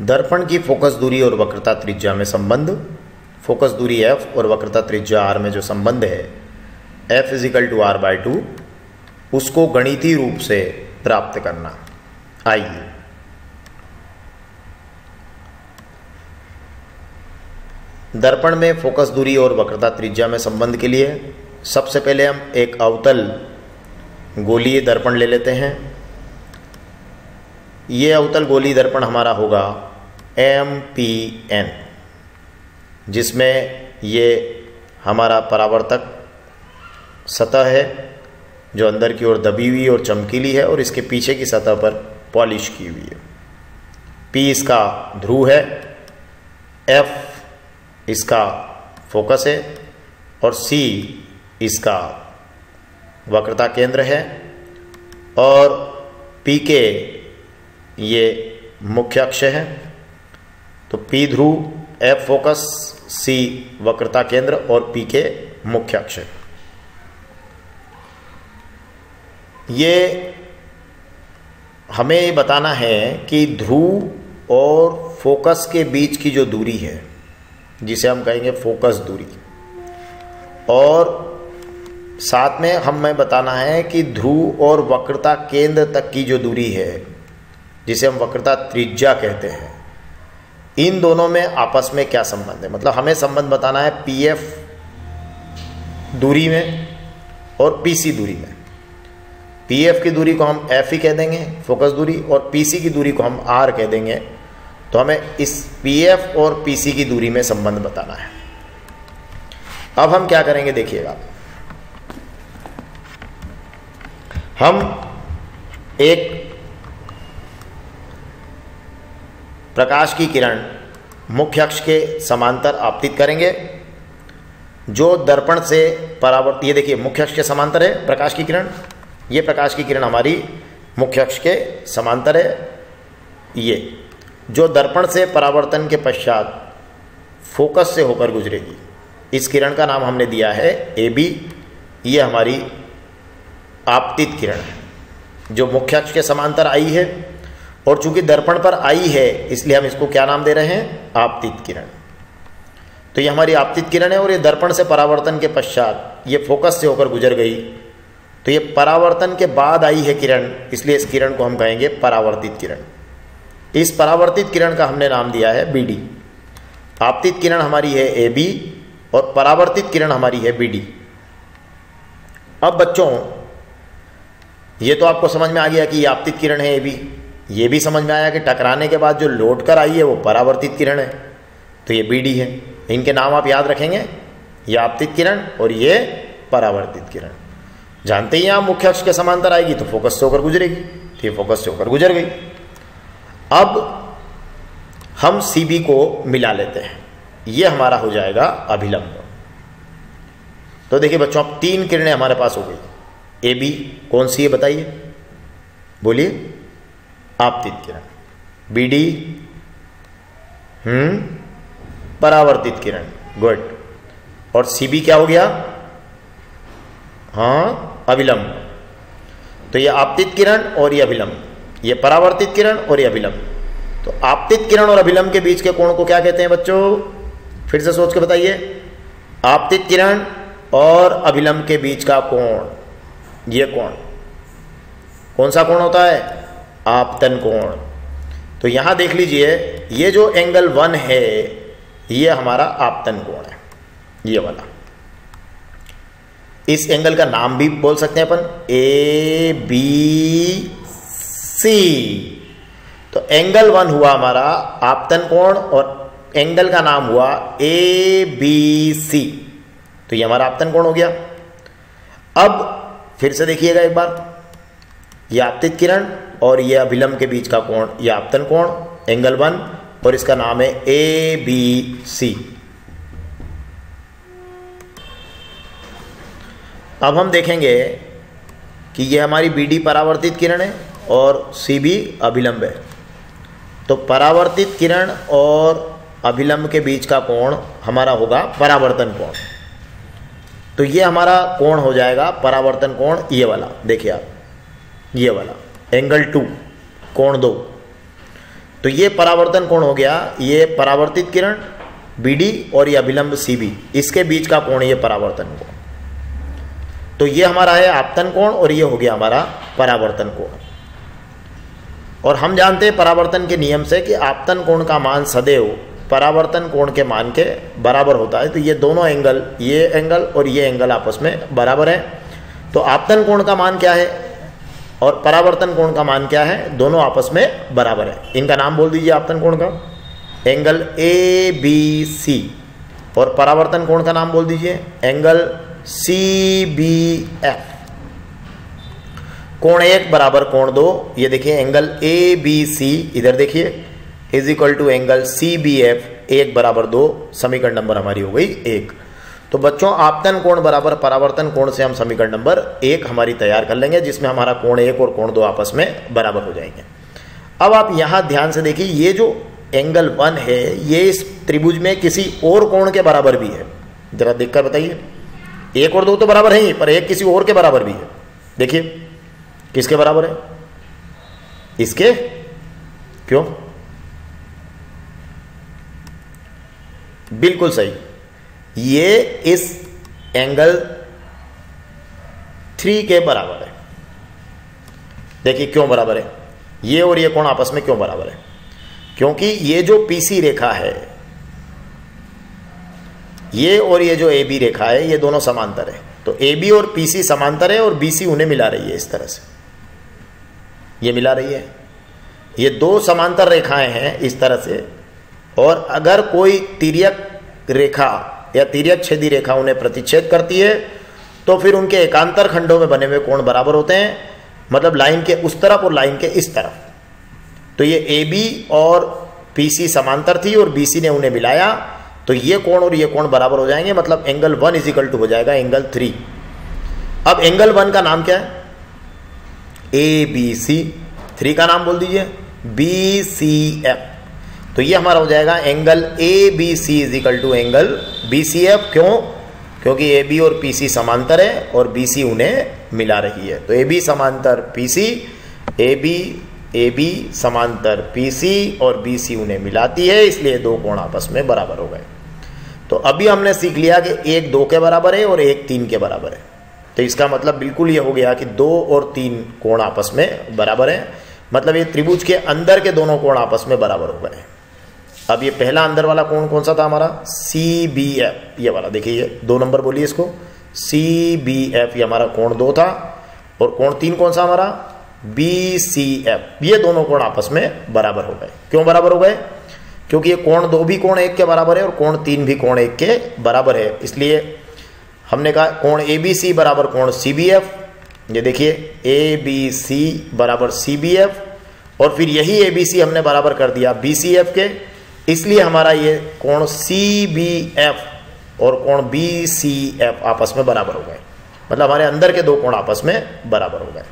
दर्पण की फोकस दूरी और वक्रता त्रिज्या में संबंध, फोकस दूरी f और वक्रता त्रिज्या r में जो संबंध है f = r/2, उसको गणितीय रूप से प्राप्त करना। आइए दर्पण में फोकस दूरी और वक्रता त्रिज्या में संबंध के लिए सबसे पहले हम एक अवतल गोलीय दर्पण ले लेते हैं। ये अवतल गोलीय दर्पण हमारा होगा MPN, जिसमें ये हमारा परावर्तक सतह है जो अंदर की ओर दबी हुई और चमकीली है और इसके पीछे की सतह पर पॉलिश की हुई है। P इसका ध्रुव है, F इसका फोकस है और C इसका वक्रता केंद्र है और PK ये मुख्य अक्ष है। तो P ध्रुव, F फोकस, C वक्रता केंद्र और PK मुख्य अक्ष है। ये हमें ये बताना है कि ध्रुव और फोकस के बीच की जो दूरी है जिसे हम कहेंगे फोकस दूरी, और साथ में हमें बताना है कि ध्रुव और वक्रता केंद्र तक की जो दूरी है जिसे हम वक्रता त्रिज्या कहते हैं, इन दोनों में आपस में क्या संबंध है। मतलब हमें संबंध बताना है PF दूरी में और PC दूरी में। PF की दूरी को हम F ही कह देंगे फोकस दूरी, और PC की दूरी को हम R कह देंगे। तो हमें इस PF और PC की दूरी में संबंध बताना है। अब हम क्या करेंगे देखिएगा, हम एक प्रकाश की किरण मुख्य अक्ष के समांतर आपतित करेंगे जो दर्पण से परावर्तित, ये देखिए मुख्य अक्ष के समांतर है प्रकाश की किरण, ये प्रकाश की किरण हमारी मुख्य अक्ष के समांतर है। ये जो दर्पण से परावर्तन के पश्चात फोकस से होकर गुजरेगी, इस किरण का नाम हमने दिया है AB। ये हमारी आपतित किरण है जो मुख्य अक्ष के समांतर आई है, और चूंकि दर्पण पर आई है इसलिए हम इसको क्या नाम दे रहे हैं, आपतित किरण। तो ये हमारी आपतित किरण है और ये दर्पण से परावर्तन के पश्चात ये फोकस से होकर गुजर गई, तो ये परावर्तन के बाद आई है किरण, इसलिए इस किरण को हम कहेंगे परावर्तित किरण। इस परावर्तित किरण का हमने नाम दिया है BD। आपतित किरण हमारी है AB और परावर्तित किरण हमारी है BD। अब बच्चों ये तो आपको समझ में आ गया कि ये आपतित किरण है AB। ये भी समझ में आया कि टकराने के बाद जो लौट कर आई है वो परावर्तित किरण है, तो ये BD है। इनके नाम आप याद रखेंगे, ये आपतित किरण और ये परावर्तित किरण। जानते ही आप मुख्य अक्ष के समांतर आएगी तो फोकस से होकर गुजरेगी, तो ये फोकस से होकर गुजर गई। अब हम CB को मिला लेते हैं, ये हमारा हो जाएगा अभिलंब। तो देखिए बच्चों अब 3 किरणें हमारे पास हो गई। AB कौन सी है बताइए, बोलिए, आपतित किरण। BD परावर्तित किरण, गुड। और CB क्या हो गया, हाँ अभिलंब। तो ये आपतित किरण और ये अभिलंब, ये परावर्तित किरण और ये अभिलंब। तो आपतित किरण और अभिलंब के बीच के कोण को क्या कहते हैं बच्चों, फिर से सोच के बताइए। आपतित किरण और अभिलंब के बीच का कोण, ये कोण कौन सा कोण होता है, आपतन कोण। तो यहां देख लीजिए ये जो एंगल 1 है ये हमारा आपतन कोण है, ये वाला। इस एंगल का नाम भी बोल सकते हैं अपन ABC। तो एंगल 1 हुआ हमारा आपतन कोण और एंगल का नाम हुआ ABC। तो ये हमारा आपतन कोण हो गया। अब फिर से देखिएगा एक बार, ये आपतित किरण और ये अभिलंब के बीच का कोण, ये आपतन कोण एंगल 1 और इसका नाम है ABC। अब हम देखेंगे कि ये हमारी BD परावर्तित किरण है और CB अभिलंब है। तो परावर्तित किरण और अभिलंब के बीच का कोण हमारा होगा परावर्तन कोण। तो ये हमारा कोण हो जाएगा परावर्तन कोण, ये वाला देखिए आप, ये वाला एंगल 2 कोण 2। तो ये परावर्तन कोण हो गया, ये परावर्तित किरण BD और ये अभिलंब CB, इसके बीच का कोण ये परावर्तन कोण। तो ये हमारा है आपतन कोण और ये हो गया हमारा परावर्तन कोण। और हम जानते हैं परावर्तन के नियम से कि आपतन कोण का मान सदैव परावर्तन कोण के मान के बराबर होता है। तो ये दोनों एंगल, ये एंगल और ये एंगल आपस में बराबर है। तो आपतन कोण का मान क्या है और परावर्तन कोण का मान क्या है, दोनों आपस में बराबर है। इनका नाम बोल दीजिए आपतन कोण का, एंगल ABC, और परावर्तन कोण का नाम बोल दीजिए एंगल CBF। कोण 1 बराबर कोण 2, ये देखिए एंगल ABC इधर देखिए is equal to angle CBF 1 बराबर 2, समीकरण नंबर हमारी हो गई 1। तो बच्चों आपतन कोण बराबर परावर्तन कोण से हम समीकरण नंबर 1 हमारी तैयार कर लेंगे, जिसमें हमारा कोण 1 और कोण 2 आपस में बराबर हो जाएंगे। अब आप यहां ध्यान से देखिए, ये जो एंगल 1 है ये इस त्रिभुज में किसी और कोण के बराबर भी है। जरा देखकर बताइए, 1 और 2 तो बराबर है ही, पर एक किसी और के बराबर भी है। देखिए किसके बराबर है, इसके। क्यों? बिल्कुल सही, ये इस एंगल 3 के बराबर है। देखिए क्यों बराबर है, ये और ये कोण आपस में क्यों बराबर है, क्योंकि ये जो PC रेखा है, ये और ये जो AB रेखा है, ये दोनों समांतर है। तो AB और PC समांतर है और BC उन्हें मिला रही है, इस तरह से ये मिला रही है। ये दो समांतर रेखाएं हैं इस तरह से, और अगर कोई तिर्यक रेखा या तिर्यक छेदी रेखा उन्हें प्रतिच्छेद करती है तो फिर उनके एकांतर खंडों में बने हुए कोण बराबर होते हैं, मतलब लाइन के उस तरफ और लाइन के इस तरफ। तो ये AB और PC समांतर थी और BC ने उन्हें मिलाया, तो ये कोण और ये कोण बराबर हो जाएंगे, मतलब एंगल 1 इज इक्वल टू हो जाएगा एंगल 3। अब एंगल 1 का नाम क्या है, ABC, 3 का नाम बोल दीजिए BCF। तो ये हमारा हो जाएगा angle ABC is equal to angle BCF। क्यों? क्योंकि AB और PC समांतर है और BC उन्हें मिला रही है। तो AB समांतर PC, AB समांतर PC और BC उन्हें मिलाती है, इसलिए दो कोण आपस में बराबर हो गए। तो अभी हमने सीख लिया कि 1 2 के बराबर है और 1 3 के बराबर है। तो इसका मतलब बिल्कुल ये हो गया कि 2 और 3 कोण आपस में बराबर है, मतलब ये त्रिभुज के अंदर के दोनों कोण आपस में बराबर हो गए। अब ये पहला अंदर वाला कोण कौन सा था हमारा, CBF, ये वाला देखिए, ये 2 नंबर बोलिए इसको, CBF, ये हमारा कोण 2 था। और कोण 3 कौन सा हमारा, BCF, ये दोनों कोण आपस में बराबर हो गए। क्यों बराबर हो गए? क्योंकि ये कोण 2 भी कोण 1 के बराबर है और कोण 3 भी कोण 1 के बराबर है, इसलिए हमने कहा कोण ABC बराबर कोण CBF। ये देखिए ABC बराबर CBF, और फिर यही ABC हमने बराबर कर दिया BCF के, इसलिए हमारा ये कोण CBF और कोण BCF आपस में बराबर हो गए, मतलब हमारे अंदर के दो कोण आपस में बराबर हो गए।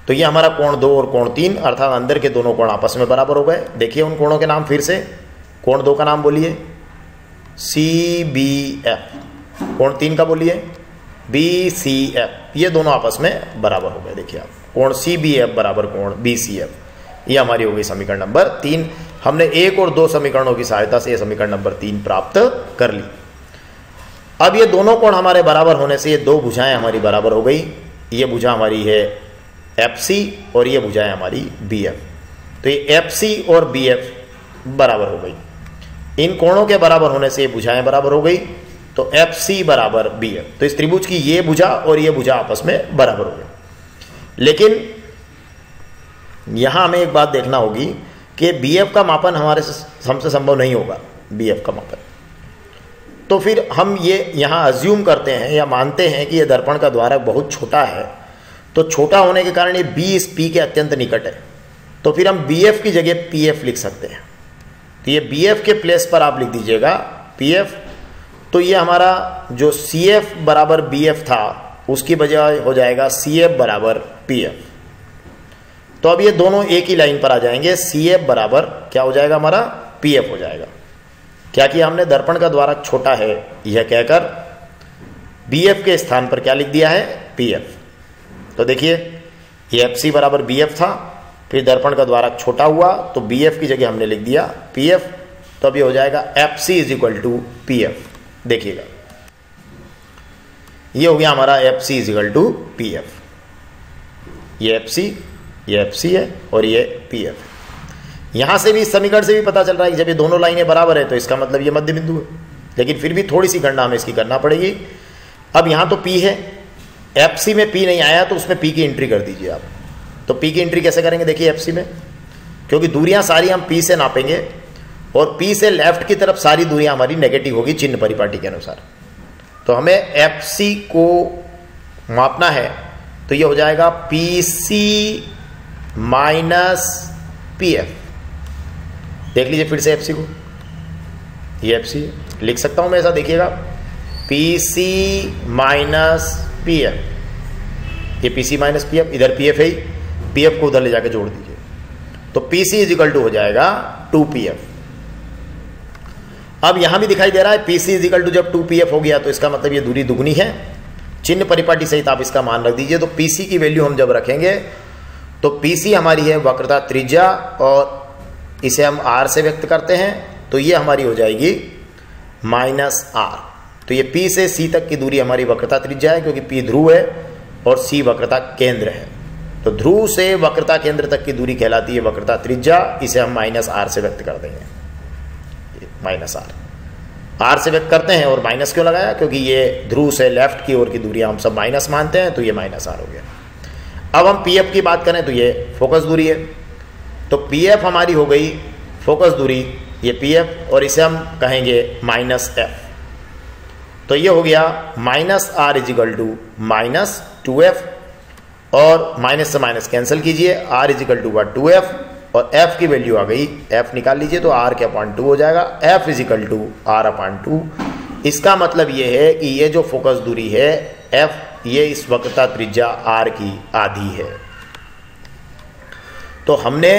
तो ये हमारा कोण 2 और कोण 3 अर्थात अंदर के दोनों कोण आपस में बराबर हो गए। देखिए उन कोणों के नाम फिर से, कोण 2 का नाम बोलिए CBF, कोण 3 का बोलिए BCF, ये दोनों आपस में बराबर हो गए। देखिए आप, कोण CBF बराबर कोण BCF, ये हमारी हो गई समीकरण नंबर 3। हमने 1 और 2 समीकरणों की सहायता से ये समीकरण नंबर 3 प्राप्त कर ली। अब ये दोनों कोण हमारे बराबर होने से ये दो भुजाएं हमारी बराबर हो गई। ये भुजा हमारी है FC और ये भुजा है हमारी BF। तो ये FC और BF बराबर हो गई। इन कोणों के बराबर होने से ये भुजाएं बराबर हो गई, तो FC बराबर BF। तो इस त्रिभुज की ये भुजा और ये भुजा आपस में बराबर हो गई। लेकिन यहां हमें एक बात देखना होगी कि BF का मापन हमसे संभव नहीं होगा, BF का मापन। तो फिर हम ये यहां अज्यूम करते हैं या मानते हैं कि ये दर्पण का द्वारक बहुत छोटा है, तो छोटा होने के कारण ये B इस P के अत्यंत निकट है, तो फिर हम BF की जगह PF लिख सकते हैं। तो ये BF के प्लेस पर आप लिख दीजिएगा PF। तो ये हमारा जो CF बराबर BF था उसकी बजाय हो जाएगा CF बराबर PF। तो अब ये दोनों एक ही लाइन पर आ जाएंगे, CF बराबर क्या हो जाएगा हमारा, PF हो जाएगा। क्या किया हमने, दर्पण का द्वारक छोटा है यह कहकर BF के स्थान पर क्या लिख दिया है, PF। तो देखिए ये FC बराबर BF था फिर दर्पण का द्वारक छोटा हुआ तो बी एफ की जगह हमने लिख दिया पी एफ, तो अभी हो जाएगा F C is equal to P F. देखिएगा ये हो गया हमारा F C is equal to P F. ये एफ सी है और ये पी एफ है। यहां से भी इस समीकरण से भी पता चल रहा है कि जब ये दोनों लाइनें बराबर है तो इसका मतलब ये मध्य बिंदु है, लेकिन फिर भी थोड़ी सी गणना हमें इसकी करना पड़ेगी। अब यहां तो पी है, एफ सी में पी नहीं आया तो उसमें पी की एंट्री कर दीजिए आप। तो पी की एंट्री कैसे करेंगे देखिए एफ सी में, क्योंकि दूरियां सारी हम पी से नापेंगे और पी से लेफ्ट की तरफ सारी दूरियां हमारी नेगेटिव होगी चिन्ह परिपाटी के अनुसार। तो हमें एफ सी को मापना है तो ये हो जाएगा P C minus P F. देख लीजिए फिर से एफ सी को, ये एफ सी लिख सकता हूं मैं ऐसा, देखिएगा P C minus P F, ये P C minus P F, इधर पी एफ है, पी एफ को उधर ले जाकर जोड़ दीजिए तो P C is equal to हो जाएगा 2pf। अब यहां भी दिखाई दे रहा है P C is equal to, जब 2pf हो गया तो इसका मतलब ये दूरी दुगनी है, चिन्ह परिपाटी सहित आप इसका मान रख दीजिए। तो पी सी की वैल्यू हम जब रखेंगे तो पी सी हमारी है वक्रता त्रिज्या और इसे हम आर से व्यक्त करते हैं, तो ये हमारी हो जाएगी माइनस आर। तो ये पी से सी तक की दूरी हमारी वक्रता त्रिज्या है, क्योंकि पी ध्रुव है और सी वक्रता केंद्र है। तो ध्रुव से वक्रता केंद्र तक की दूरी कहलाती है वक्रता त्रिज्या, इसे हम माइनस आर से व्यक्त कर देंगे। माइनस आर से व्यक्त करते हैं, और माइनस क्यों लगाया, क्योंकि ये ध्रुव से लेफ्ट की ओर की दूरी हम सब माइनस मानते हैं, तो ये माइनस आर हो गया। अब हम पी एफ की बात करें तो ये फोकस दूरी है, तो पी एफ हमारी हो गई फोकस दूरी, ये पी एफ, और इसे हम कहेंगे माइनस एफ। तो ये हो गया minus R is equal to minus 2f, और माइनस से माइनस कैंसिल कीजिए, r is equal to 2f, और f की वैल्यू आ गई, f निकाल लीजिए तो r के अपॉन 2 हो जाएगा, f is equal to r upon 2। इसका मतलब ये है कि ये जो फोकस दूरी है f, ये इस वक्रता त्रिज्या r की आधी है। तो हमने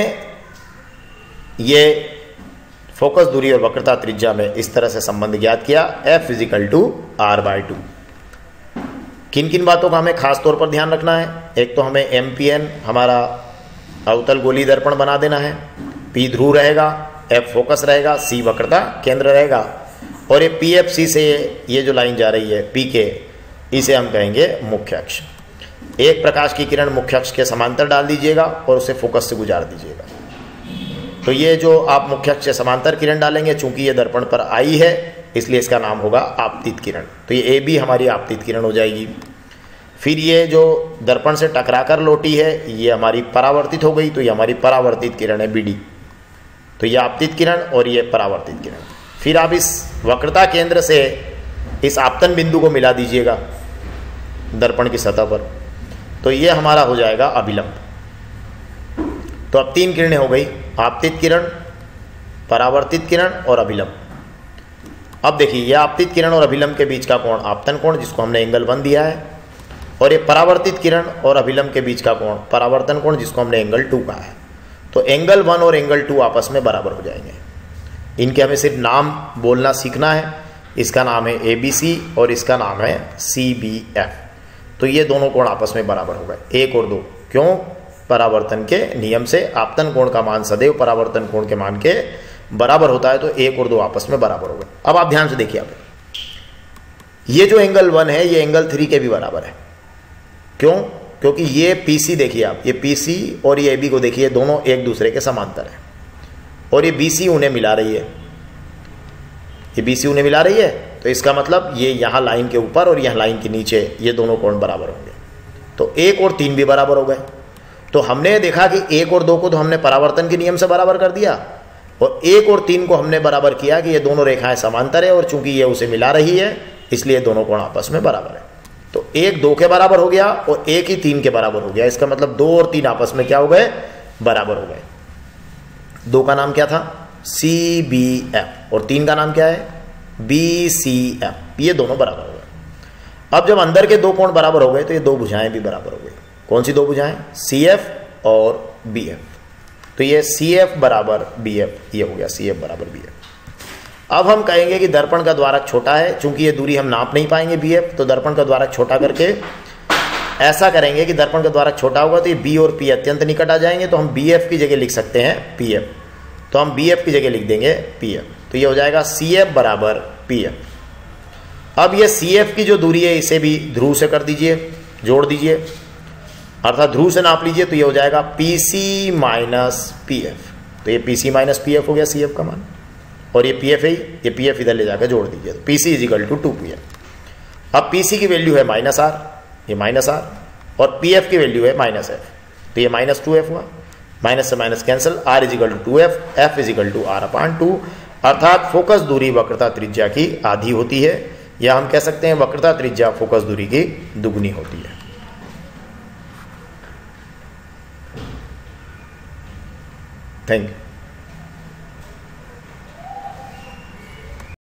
ये फोकस दूरी और वक्रता त्रिज्या में इस तरह से संबंध ज्ञात किया, f is equal to r/2। किन किन बातों का हमें खास तौर पर ध्यान रखना है, एक तो हमें MPN हमारा अवतल गोली दर्पण बना देना है, P ध्रुव रहेगा, F फोकस रहेगा, C वक्रता केंद्र रहेगा, और ये PFC से ये जो लाइन जा रही है PK, इसे हम कहेंगे मुख्य अक्ष। एक प्रकाश की किरण मुख्य अक्ष के समांतर डाल दीजिएगा और उसे फोकस से गुजार दीजिएगा। तो ये जो आप मुख्य अक्ष से समांतर किरण डालेंगे, चूंकि ये दर्पण पर आई है इसलिए इसका नाम होगा आपतित किरण, तो ये ए बी हमारी आपतित किरण हो जाएगी। फिर ये जो दर्पण से टकराकर लौटी है ये हमारी परावर्तित हो गई, तो ये हमारी परावर्तित किरण है BD। तो ये आपतित किरण और ये परावर्तित किरण। फिर आप इस वक्रता केंद्र से इस आपतन बिंदु को मिला दीजिएगा दर्पण की सतह पर, तो ये हमारा हो जाएगा अभिलंब। तो अब 3 किरणें हो गई, आपतित किरण, परावर्तित किरण और अभिलंब। अब देखिए ये आपतित किरण और अभिलंब के बीच का कोण आपतन कोण, जिसको हमने एंगल 1 दिया है, और ये परावर्तित किरण और अभिलंब के बीच का कोण परावर्तन कोण, जिसको हमने एंगल 2 कहा है। तो एंगल 1 और एंगल 2 आपस में बराबर हो जाएंगे। इनके हमें सिर्फ नाम बोलना सीखना है, इसका नाम है ABC और इसका नाम है CBF। तो ये दोनों कोण आपस में बराबर हो गए, 1 और 2। क्यों? परावर्तन के नियम से आपतन कोण का मान सदैव परावर्तन कोण के मान के बराबर होता है, तो 1 और 2 आपस में बराबर हो गए। अब आप ध्यान से देखिए, आप ये जो एंगल 1 है ये एंगल 3 के भी बराबर है। क्यों? क्योंकि ये PC देखिए आप, ये PC और ये AB को देखिए, दोनों एक दूसरे के समांतर है, और ये BC उन्हें मिला रही है, ये BC उन्हें मिला रही है, तो इसका मतलब ये यहाँ लाइन के ऊपर और यहाँ लाइन के नीचे ये दोनों कोण बराबर होंगे। तो 1 और 3 भी बराबर हो गए। तो हमने देखा कि 1 और 2 को तो हमने परावर्तन के नियम से बराबर कर दिया, और 1 और 3 को हमने बराबर किया कि ये दोनों रेखाएं समांतर है, और चूंकि ये उसे मिला रही है इसलिए दोनों कोण आपस में बराबर है। तो 1 2 के बराबर हो गया और 1 ही 3 के बराबर हो गया। इसका मतलब 2 और 3 आपस में क्या हो गए? बराबर हो गए। 2 का नाम क्या था? CBF, और 3 का नाम क्या है? BCF। ये दोनों बराबर हो गए। अब जब अंदर के 2 कोण बराबर हो गए तो ये 2 भुजाएं भी बराबर हो गई। कौन सी 2 भुजाएं? CF और BF। तो ये CF बराबर BF, ये हो गया CF बराबर BF। अब हम कहेंगे कि दर्पण का द्वारक छोटा है, चूंकि ये दूरी हम नाप नहीं पाएंगे BF, तो दर्पण का द्वारक छोटा करके ऐसा करेंगे कि दर्पण का द्वारक छोटा होगा तो ये बी और पी अत्यंत निकट आ जाएंगे, तो हम बी एफ की जगह लिख सकते हैं पी एफ, तो हम बी एफ की जगह लिख देंगे पी एफ, तो ये हो जाएगा सी एफ बराबर पी एफ। अब ये सी एफ की जो दूरी है इसे भी ध्रुव से कर दीजिए, जोड़ दीजिए, अर्थात ध्रुव से नाप लीजिए, तो ये हो जाएगा P C minus P F, तो ये P C minus P F हो गया सी एफ का मान, और ये पी एफ है, ये पी एफ इधर ले जाकर जोड़ दीजिए, तो P C is equal to 2pf। अब पी सी की वैल्यू है माइनस आर, ये माइनस आर, और पी एफ की वैल्यू है माइनस एफ, तो ये माइनस 2f हुआ, माइनस से minus cancel, r is equal to 2f, f is equal to r/2, अर्थात फोकस दूरी वक्रता त्रिज्या की आधी होती है, या हम कह सकते हैं वक्रता त्रिज्या फोकस दूरी की दुगनी होती है। Thank you.